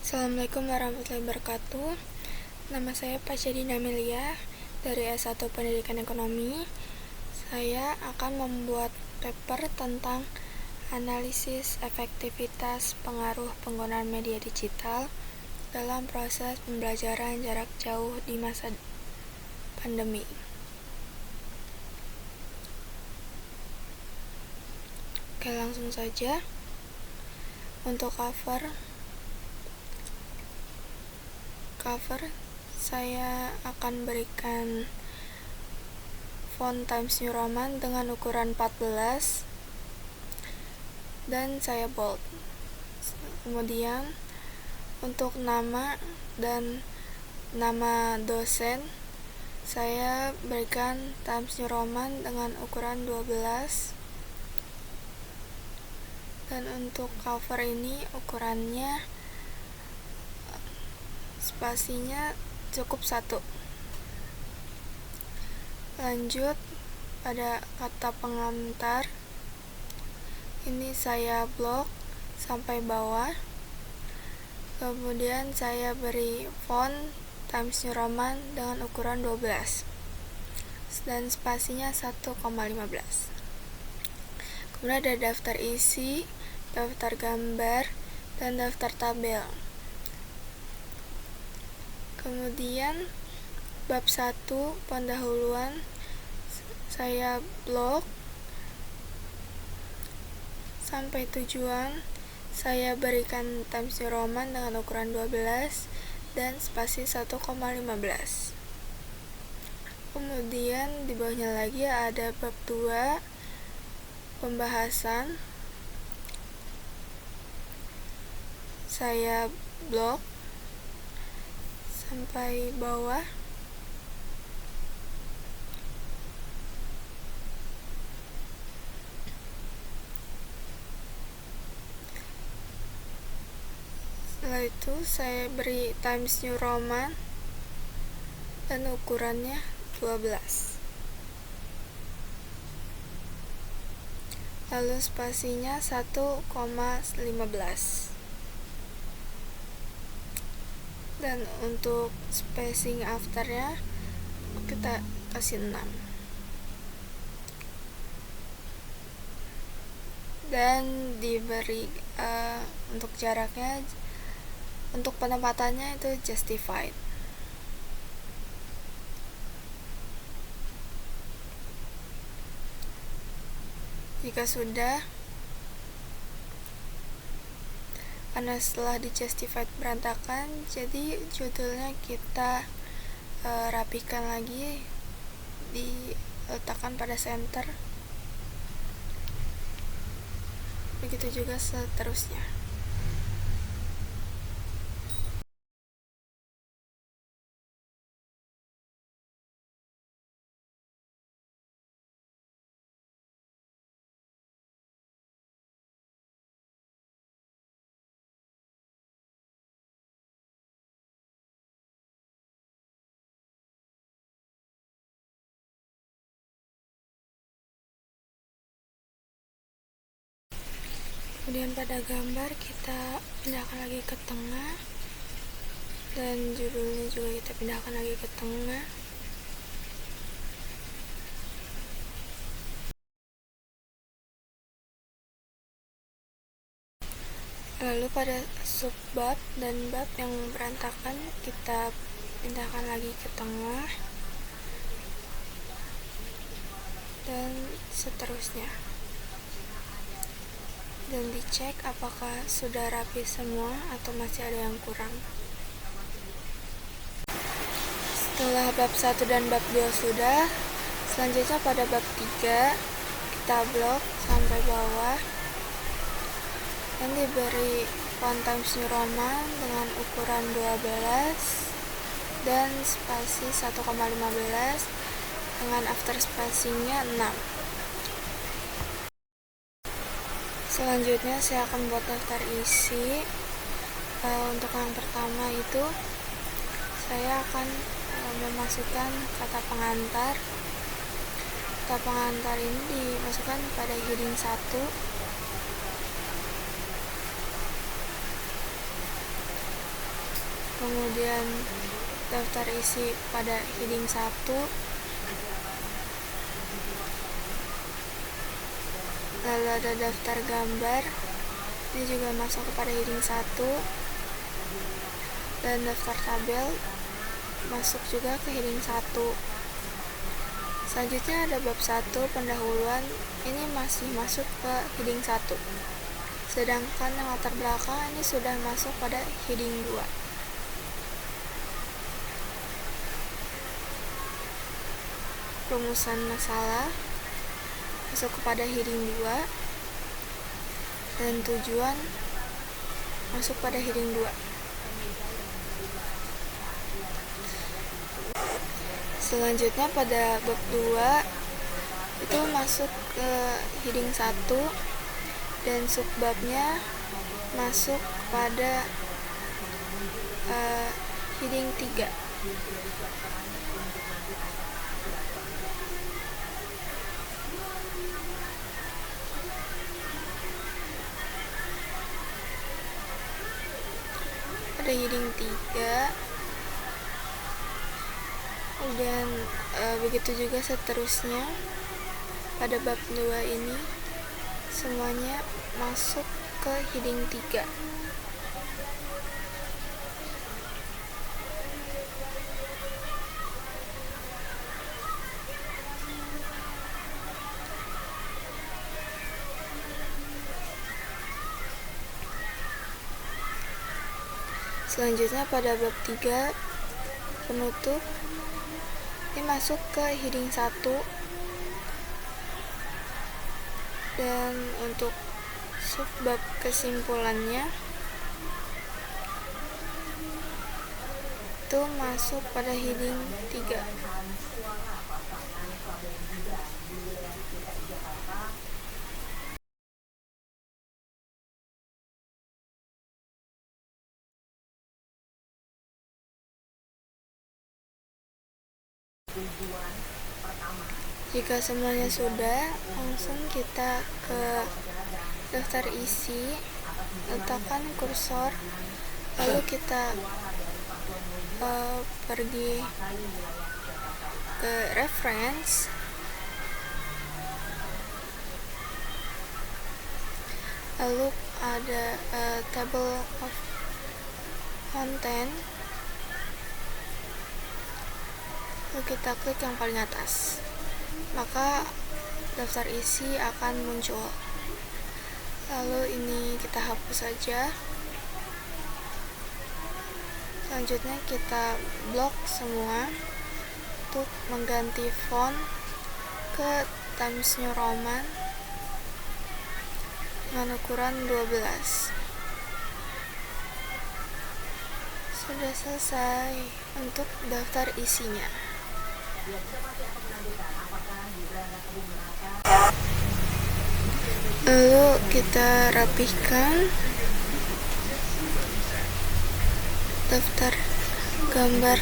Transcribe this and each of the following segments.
Assalamualaikum warahmatullahi wabarakatuh. Nama saya Pasyadina Amelia dari S1 Pendidikan Ekonomi. Saya akan membuat paper tentang analisis efektivitas pengaruh penggunaan media digital dalam proses pembelajaran jarak jauh di masa pandemi. Oke, langsung saja. Untuk cover saya akan berikan font Times New Roman dengan ukuran 14 dan saya bold. Kemudian untuk nama dan nama dosen saya berikan Times New Roman dengan ukuran 12, dan untuk cover ini ukurannya spasinya cukup 1. Lanjut pada kata pengantar, ini saya blok sampai bawah, kemudian saya beri font Times New Roman dengan ukuran 12 dan spasinya 1,15. Kemudian ada daftar isi, daftar gambar, dan daftar tabel. Kemudian bab 1 pendahuluan saya blok sampai tujuan saya berikan Times New Roman dengan ukuran 12 dan spasi 1,15. Kemudian di bawahnya lagi ada bab 2 pembahasan, saya blok sampai bawah. Setelah itu saya beri Times New Roman dan ukurannya 12. Lalu spasinya 1,15. Dan untuk spacing afternya kita kasih 6. Dan diberi untuk jaraknya, untuk penempatannya itu justified. Jika sudah, karena setelah di justified berantakan, jadi judulnya kita rapikan lagi, diletakkan pada center. Begitu juga seterusnya. Kemudian pada gambar kita pindahkan lagi ke tengah, dan judulnya juga kita pindahkan lagi ke tengah. Lalu pada subbab dan bab yang berantakan kita pindahkan lagi ke tengah, dan seterusnya. Dan dicek apakah sudah rapi semua atau masih ada yang kurang. Setelah bab 1 dan bab 2 sudah, selanjutnya pada bab 3 kita blok sampai bawah dan diberi font Times New Roman dengan ukuran 12 dan spasi 1,15 dengan after spacingnya 6. Selanjutnya saya akan buat daftar isi. Untuk yang pertama itu saya akan memasukkan kata pengantar. Kata pengantar ini dimasukkan pada heading 1. kemudian daftar isi pada heading 1, lalu ada daftar gambar, ini juga masuk kepada heading 1, dan daftar tabel masuk juga ke heading 1. Selanjutnya ada bab 1 pendahuluan, ini masih masuk ke heading 1, sedangkan yang latar belakang ini sudah masuk pada heading 2. Rumusan masalah masuk kepada heading 2, dan tujuan masuk pada heading 2. Selanjutnya pada bab 2 itu masuk ke heading 1, dan subbabnya masuk pada heading 3. Pada heading 3, dan begitu juga seterusnya. Pada bab 2 ini semuanya masuk ke heading 3. Selanjutnya pada bab 3 penutup, ini masuk ke heading 1, dan untuk subbab kesimpulannya itu masuk pada heading 3. Jika semuanya sudah, langsung kita ke daftar isi, letakkan kursor, lalu kita pergi ke reference, lalu ada table of content, lalu kita klik yang paling atas, maka daftar isi akan muncul. Lalu ini kita hapus saja. Selanjutnya kita blok semua untuk mengganti font ke Times New Roman dengan ukuran 12. Sudah selesai untuk daftar isinya. Lalu kita rapihkan daftar gambar.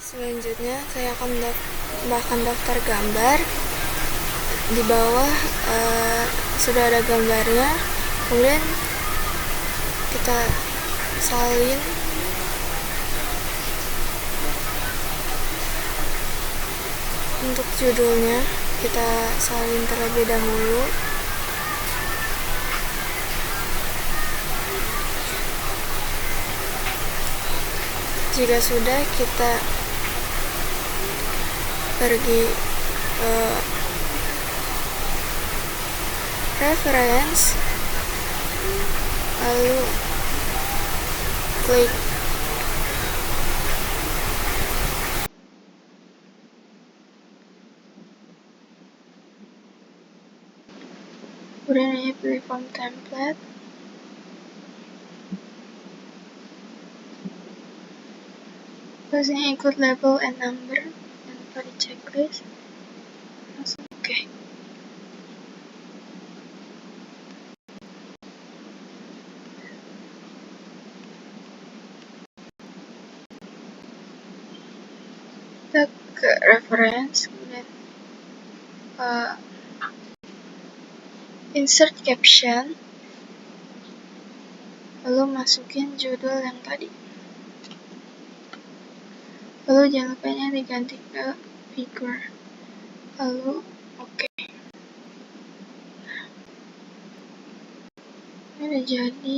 Selanjutnya saya akan tambahkan daftar gambar. Di bawah sudah ada gambarnya, kemudian kita salin untuk judulnya, kita salin terlebih dahulu. Jika sudah, kita pergi reference, lalu klik kemudian ini pilih form template, terus ini include label and number, dan pada checklist langsung oke. Kita ke reference, kemudian insert caption, lalu masukin judul yang tadi. Lalu jangan lupa diganti ke figure. Lalu oke. Ini udah jadi.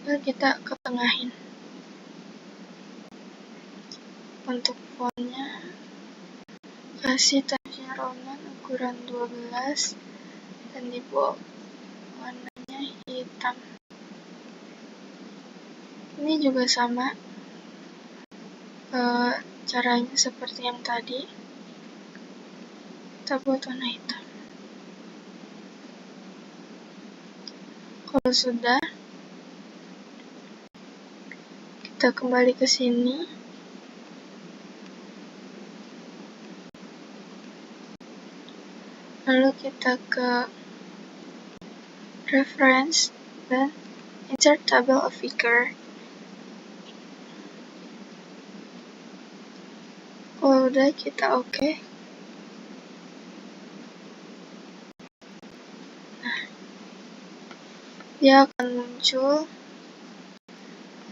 Lalu kita ketengahin. Untuk fontnya kasih Times New Roman ukuran 12 dan di bold. Warnanya hitam. Ini juga sama. Caranya seperti yang tadi. Kita buat warna hitam. Kalau sudah, kita kembali ke sini. Lalu kita ke reference dan insert table of figure. Kalau udah, kita oke. Nah, dia akan muncul.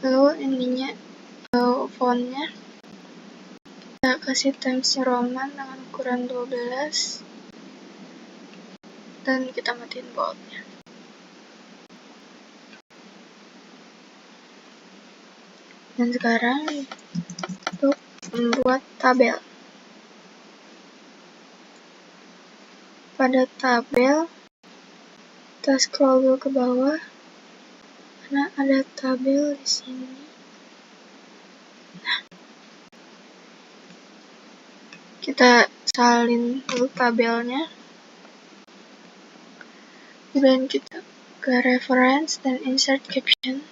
Lalu ininya, fontnya kita kasih Times New Roman dengan ukuran 12 dan kita matiin boldnya. Dan sekarang untuk membuat tabel. Pada tabel, kita scroll dulu ke bawah karena ada tabel di sini. Nah, kita salin dulu tabelnya. Kemudian kita ke reference dan insert caption.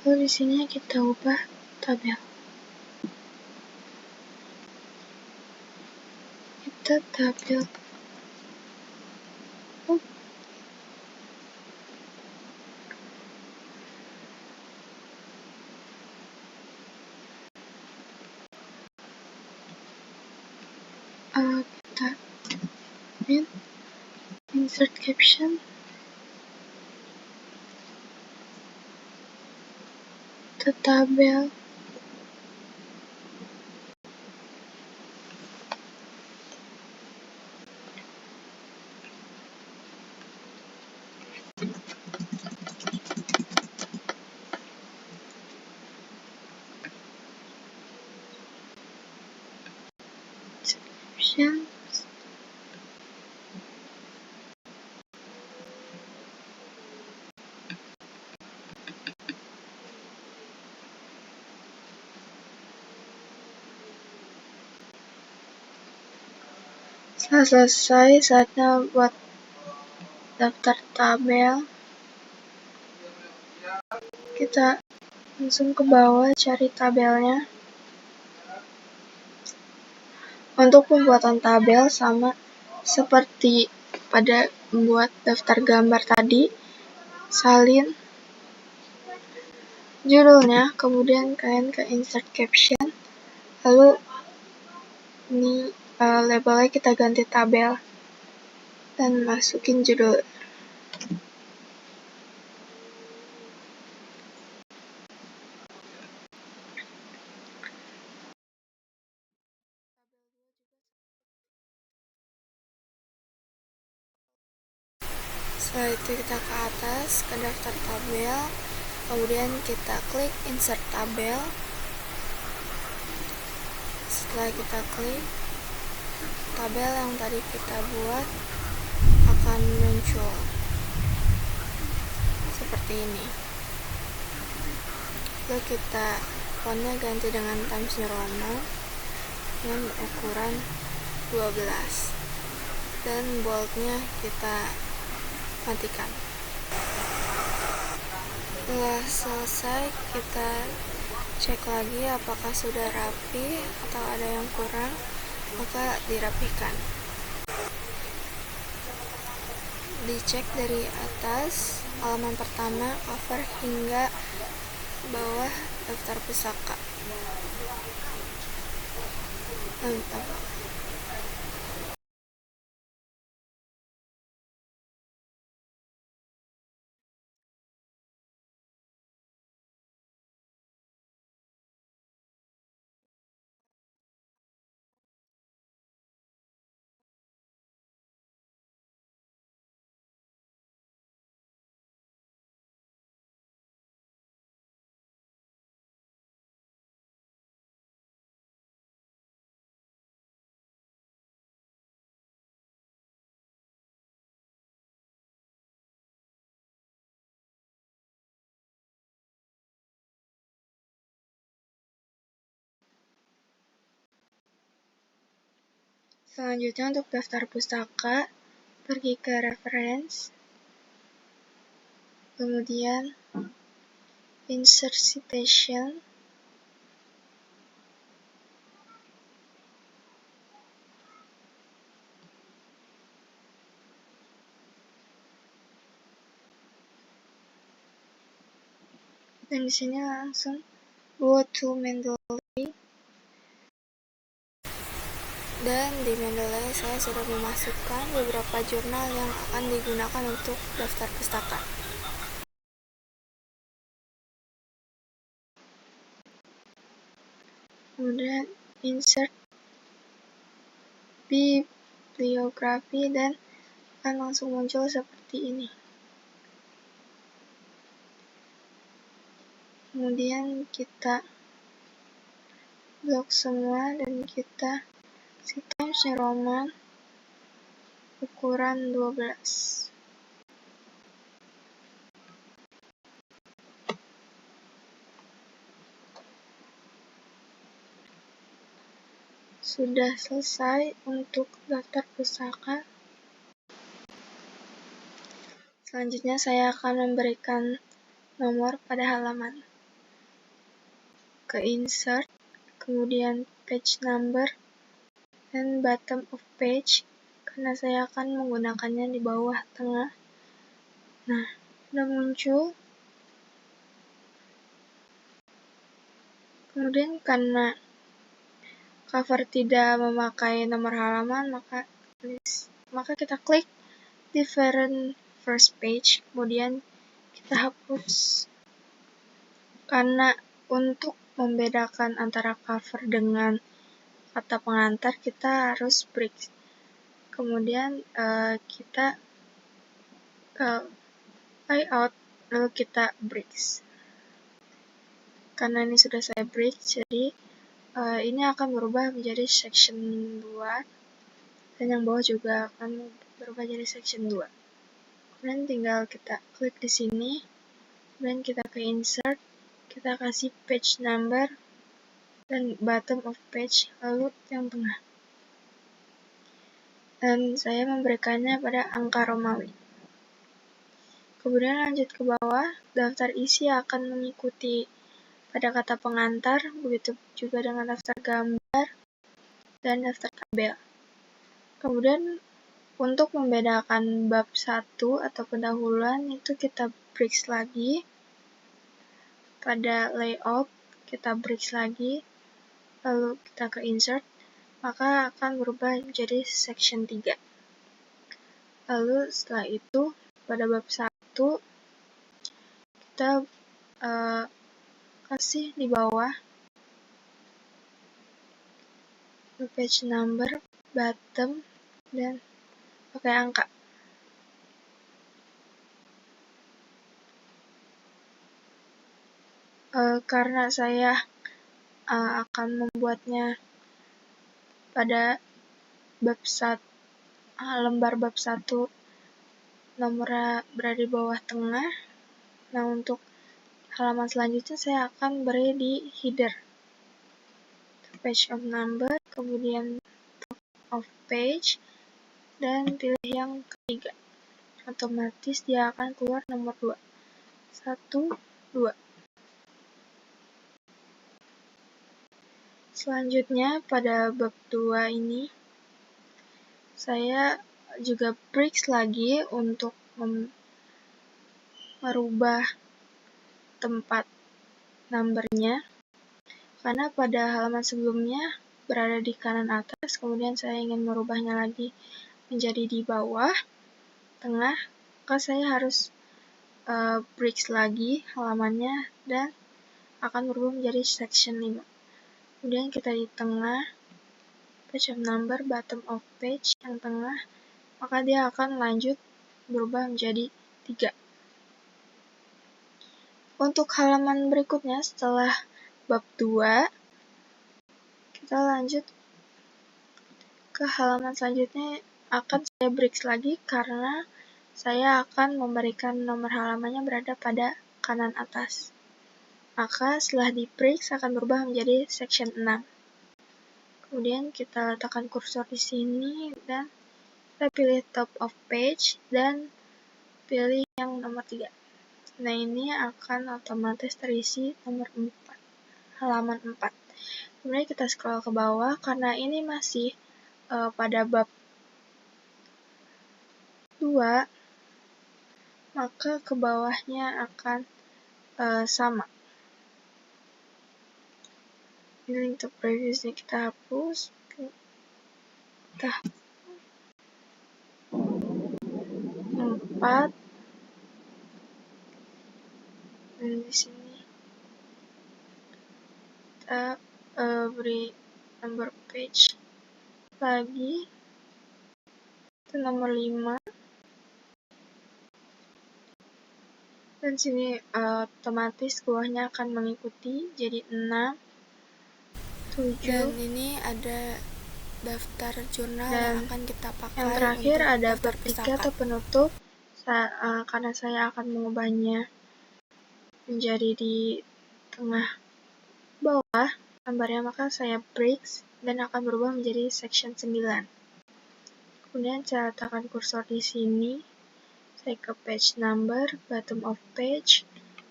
Lalu di sini kita ubah tabel. Kita tabel. Kita insert caption. Kita tabel. Caption. Setelah selesai, saatnya buat daftar tabel. Kita langsung ke bawah cari tabelnya. Untuk pembuatan tabel sama seperti pada membuat daftar gambar tadi, salin judulnya, kemudian kalian ke insert caption, lalu ini labelnya kita ganti tabel dan masukin judul. Setelah itu kita ke atas ke daftar tabel, kemudian kita klik insert tabel. Setelah kita klik, tabel yang tadi kita buat akan muncul seperti ini. Lalu kita fontnya ganti dengan Times New Roman dengan ukuran 12 dan boldnya kita matikan. Setelah selesai, kita cek lagi apakah sudah rapi atau ada yang kurang, maka dirapikan. Dicek dari atas halaman pertama, cover hingga bawah daftar pusaka. Mantap. Selanjutnya untuk daftar pustaka, pergi ke reference, kemudian insert citation, dan di sini langsung go to Mendeley. Dan di Mendeley saya sudah memasukkan beberapa jurnal yang akan digunakan untuk daftar pustaka. Kemudian insert bibliografi dan akan langsung muncul seperti ini. Kemudian kita blok semua dan kita Times New Roman ukuran 12. Sudah selesai untuk daftar pustaka. Selanjutnya saya akan memberikan nomor pada halaman. Ke insert, kemudian page number, dan bottom of page, karena saya akan menggunakannya di bawah tengah. Nah, sudah muncul. Kemudian karena cover tidak memakai nomor halaman, maka kita klik different first page, kemudian kita hapus. Karena untuk membedakan antara cover dengan kata pengantar, kita harus break. Kemudian kita ke layout, lalu kita break. Karena ini sudah saya break, jadi ini akan berubah menjadi section 2, dan yang bawah juga akan berubah jadi section 2. Kemudian tinggal kita klik di sini, kemudian kita ke insert, kita kasih page number, dan bottom of page, lalu yang tengah. Dan saya memberikannya pada angka Romawi. Kemudian lanjut ke bawah, daftar isi akan mengikuti pada kata pengantar, begitu juga dengan daftar gambar dan daftar tabel. Kemudian untuk membedakan bab 1 atau pendahuluan itu kita break lagi. Pada layout kita break lagi, lalu kita ke insert, maka akan berubah menjadi section 3. Lalu setelah itu pada bab 1 kita kasih di bawah page number, bottom, dan pakai angka. Karena saya akan membuatnya pada bab 1, lembar bab 1 nomornya berada di bawah tengah. Nah, untuk halaman selanjutnya saya akan beri di header. Page of number, kemudian top of page, dan pilih yang ketiga. Otomatis dia akan keluar nomor 2. 1, 2. Selanjutnya pada bab 2 ini saya juga break lagi untuk merubah tempat numbernya, karena pada halaman sebelumnya berada di kanan atas, kemudian saya ingin merubahnya lagi menjadi di bawah tengah, maka saya harus break lagi halamannya dan akan berubah menjadi section 5. Kemudian kita di tengah, page of number, bottom of page, yang tengah, maka dia akan lanjut berubah menjadi 3. Untuk halaman berikutnya setelah bab 2, kita lanjut ke halaman selanjutnya, akan saya break lagi karena saya akan memberikan nomor halamannya berada pada kanan atas. Maka setelah di break akan berubah menjadi section 6. Kemudian kita letakkan kursor di sini dan kita pilih top of page dan pilih yang nomor 3. Nah, ini akan otomatis terisi nomor 4, halaman 4. Kemudian kita scroll ke bawah, karena ini masih pada bab 2, maka ke bawahnya akan sama. Ini untuk previousnya kita hapus. Kita 4. Dan di sini kita beri number page lagi. Itu nomor 5. Dan sini otomatis bawahnya akan mengikuti, jadi 6, 7. Dan ini ada daftar jurnal yang akan kita pakai. Yang terakhir ada bab 3 atau penutup. Karena saya akan mengubahnya menjadi di tengah bawah gambarnya, maka saya breaks dan akan berubah menjadi section 9. Kemudian saya letakkan kursor di sini. Saya ke page number, bottom of page,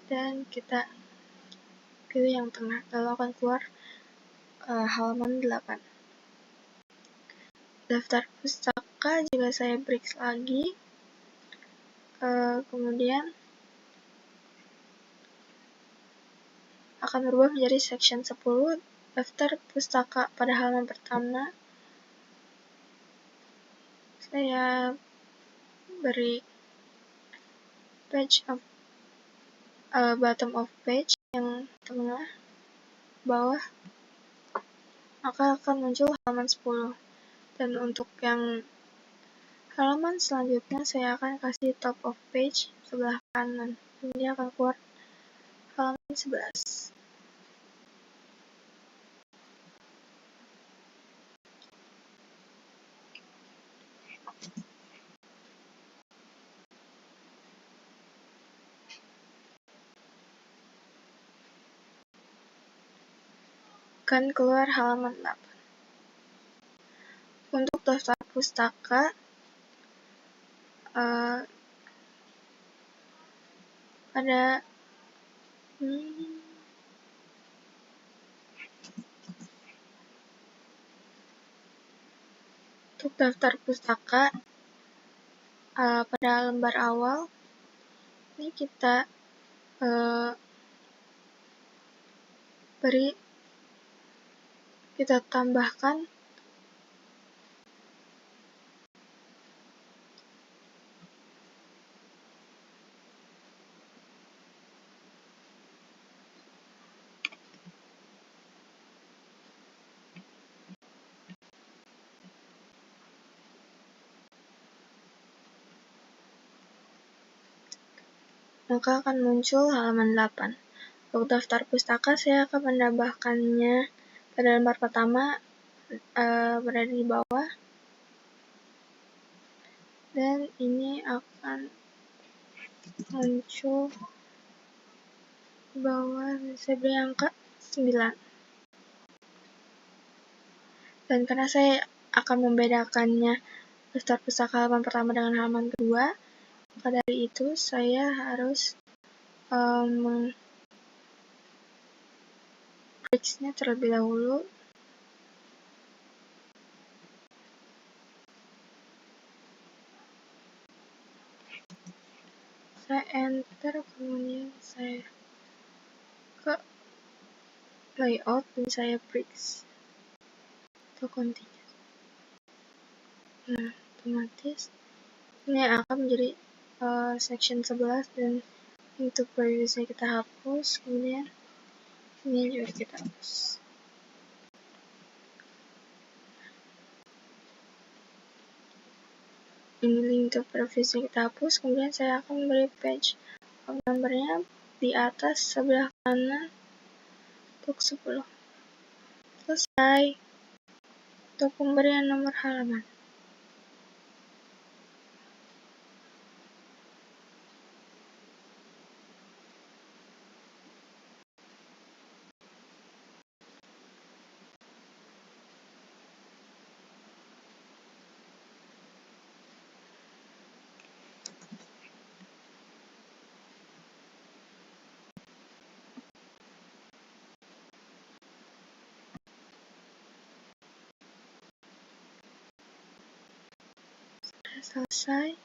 dan kita pilih yang tengah, lalu akan keluar halaman 8. Daftar pustaka juga saya breaks lagi, kemudian akan berubah menjadi section 10, daftar pustaka pada halaman pertama. Saya beri page of bottom of page yang tengah bawah, maka akan muncul halaman 10. Dan untuk yang halaman selanjutnya saya akan kasih top of page sebelah kanan. Kemudian akan keluar halaman 11. Akan keluar halaman 8. Untuk daftar pustaka, pada untuk daftar pustaka pada lembar awal, ini kita kita tambahkan maka akan muncul halaman 8. Untuk daftar pustaka saya akan menambahkannya pada lembar pertama, berada di bawah, dan ini akan muncul di bawah. Saya beri angka 9. Dan karena saya akan membedakannya daftar pustaka halaman pertama dengan halaman kedua, maka dari itu saya harus breaks-nya terlebih dahulu. Saya enter, kemudian saya ke layout dan saya breaks atau continue. Nah, otomatis ini akan menjadi section 11, dan untuk previousnya kita hapus, kemudian ini juga kita hapus. Ini link untuk previousnya kita hapus, kemudian saya akan beri page nomornya di atas sebelah kanan untuk 10. Selesai untuk pemberian nomor halaman. selesai.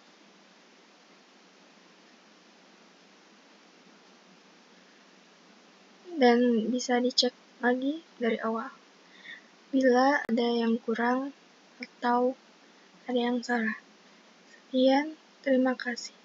Dan bisa dicek lagi dari awal bila ada yang kurang atau ada yang salah. Sekian, terima kasih.